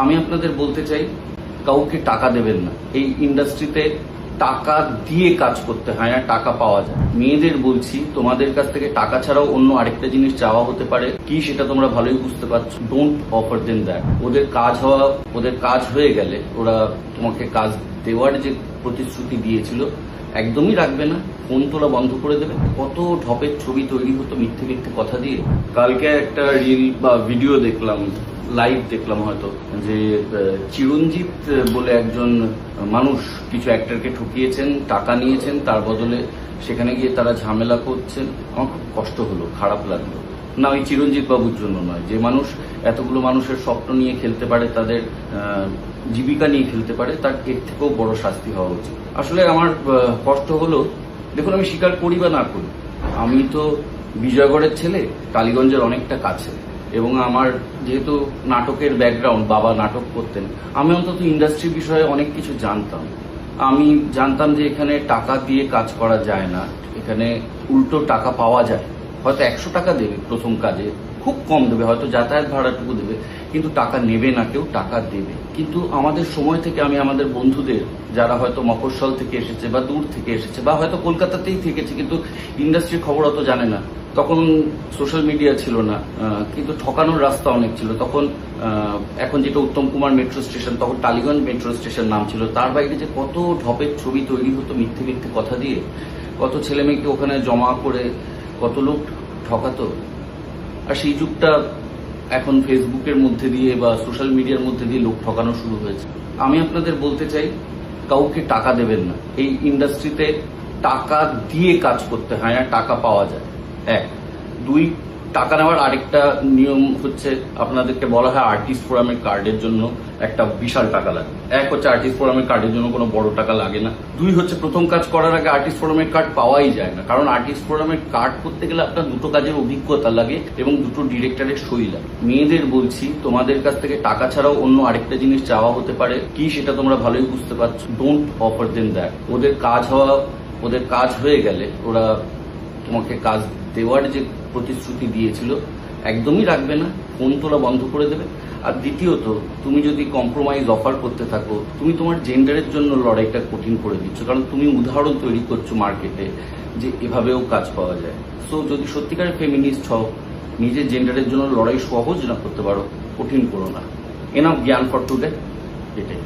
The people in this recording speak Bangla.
আমি আপনাদের বলতে চাই, কাউকে টাকা দেবেন না। এই ইন্ডাস্ট্রিতে টাকা দিয়ে কাজ করতে হয় না, টাকা পাওয়া যায়। মেয়েদের বলছি, তোমাদের কাছ থেকে টাকা ছাড়াও অন্য আরেকটা জিনিস চাওয়া হতে পারে, কি সেটা তোমরা ভালোই বুঝতে পারছো। Don't offer then that. ওদের কাজ হয়ে গেলে ওরা তোমাকে কাজ দেওয়ার যে প্রতিশ্রুতি দিয়েছিল একদমই রাখবে না, ফোন তোলা বন্ধ করে দেবে। কত ঢপের ছবি তৈরি হতো মিথ্যে মিথ্যে কথা দিয়ে। কালকে একটা রিল বা ভিডিও দেখলাম, লাইভ দেখলাম হয়তো, যে চিরঞ্জিত বলে একজন মানুষ কিছু অ্যাক্টরকে ঠকিয়েছেন, টাকা নিয়েছেন, তার বদলে সেখানে গিয়ে তারা ঝামেলা করছেন। আমার খুব কষ্ট হলো, খারাপ লাগলো। না, ওই চিরঞ্জিত বাবুর জন্য নয়, যে মানুষ এতগুলো মানুষের স্বপ্ন নিয়ে খেলতে পারে, তাদের জীবিকা নিয়ে খেলতে পারে, তার এর থেকেও বড় শাস্তি হওয়া উচিত। আসলে আমার কষ্ট হলো। দেখুন, আমি স্বীকার করি বা না করি, আমি তো বিজয়গড়ের ছেলে, টালিগঞ্জের অনেকটা কাছে, এবং আমার যেহেতু নাটকের ব্যাকগ্রাউন্ড, বাবা নাটক করতেন, আমি অন্তত ইন্ডাস্ট্রির বিষয়ে অনেক কিছু জানতাম। আমি জানতাম যে এখানে টাকা দিয়ে কাজ করা যায় না, এখানে উল্টো টাকা পাওয়া যায়। হয়তো 100 টাকা দেবে প্রথম কাজে, খুব কম দেবে, হয়তো যাতায়াত ভাড়াটুকু দেবে, কিন্তু টাকা নেবে না কেউ, টাকা দেবে। কিন্তু আমাদের সময় থেকে আমি আমাদের বন্ধুদের, যারা হয়তো মফস্বল থেকে এসেছে বা দূর থেকে এসেছে বা হয়তো কলকাতাতেই থেকেছে কিন্তু ইন্ডাস্ট্রির খবর অত জানে না, তখন সোশ্যাল মিডিয়া ছিল না, কিন্তু ঠকানোর রাস্তা অনেক ছিল। তখন এখন যেটা উত্তম কুমার মেট্রো স্টেশন, তখন টালিগঞ্জ মেট্রো স্টেশন নাম ছিল। তার বাইরে যে কত ঢপের ছবি তৈরি হতো মিথ্যে মিথ্যে কথা দিয়ে, কত ছেলে মেয়েকে ওখানে জমা করে কত লোক ঠকাতো। আর সেই যুগটা এখন ফেসবুকের মধ্যে দিয়ে বা সোশ্যাল মিডিয়ার মধ্যে দিয়ে লোক ঠকানো শুরু হয়েছে। আমি আপনাদের বলতে চাই, কাউকে টাকা দেবেন না। এই ইন্ডাস্ট্রিতে টাকা দিয়ে কাজ করতে হয় না, টাকা পাওয়া যায়। 1, 2, টাকা নেওয়ার আরেকটা নিয়ম হচ্ছে, আপনাদেরকে বলা হয় আর্টিস্ট ফোরামের কার্ডের জন্য একটা বিশাল টাকা লাগে। 1 হচ্ছে আর্টিস্ট ফোরামের কার্ডের জন্য কোনো বড় টাকা লাগে না। 2 হচ্ছে প্রথম কাজ করার আগে আর্টিস্ট ফোরামের কার্ড পাওয়াই যায় না, কারণ আর্টিস্ট ফোরামের কার্ড করতে গেলে আপনার 2টো কাজের অভিজ্ঞতা লাগে এবং 2টো ডিরেক্টরের সই লাগে। মেয়েদের বলছি, তোমাদের কাছ থেকে টাকা ছাড়াও অন্য আরেকটা জিনিস চাওয়া হতে পারে, কি সেটা তোমরা ভালোই বুঝতে পারছো। Don't offer then that. ওদের কাজ হয়ে গেলে ওরা তোমাকে কাজ দেওয়ার যে প্রতিশ্রুতি দিয়েছিল একদমই রাখবে না, ফোন তোলা বন্ধ করে দেবে। আর দ্বিতীয়ত, তুমি যদি কম্প্রোমাইজ অফার করতে থাকো, তুমি তোমার জেন্ডারের জন্য লড়াইটা কঠিন করে দিচ্ছ, কারণ তুমি উদাহরণ তৈরি করছো মার্কেটে যে এভাবেও কাজ পাওয়া যায়। সো যদি সত্যিকারের ফেমিনিস্ট হও, নিজের জেন্ডারের জন্য লড়াই সহজ না করতে পারো, কঠিন করো না। এনাফ জ্ঞান ফর টুডে, এটাই।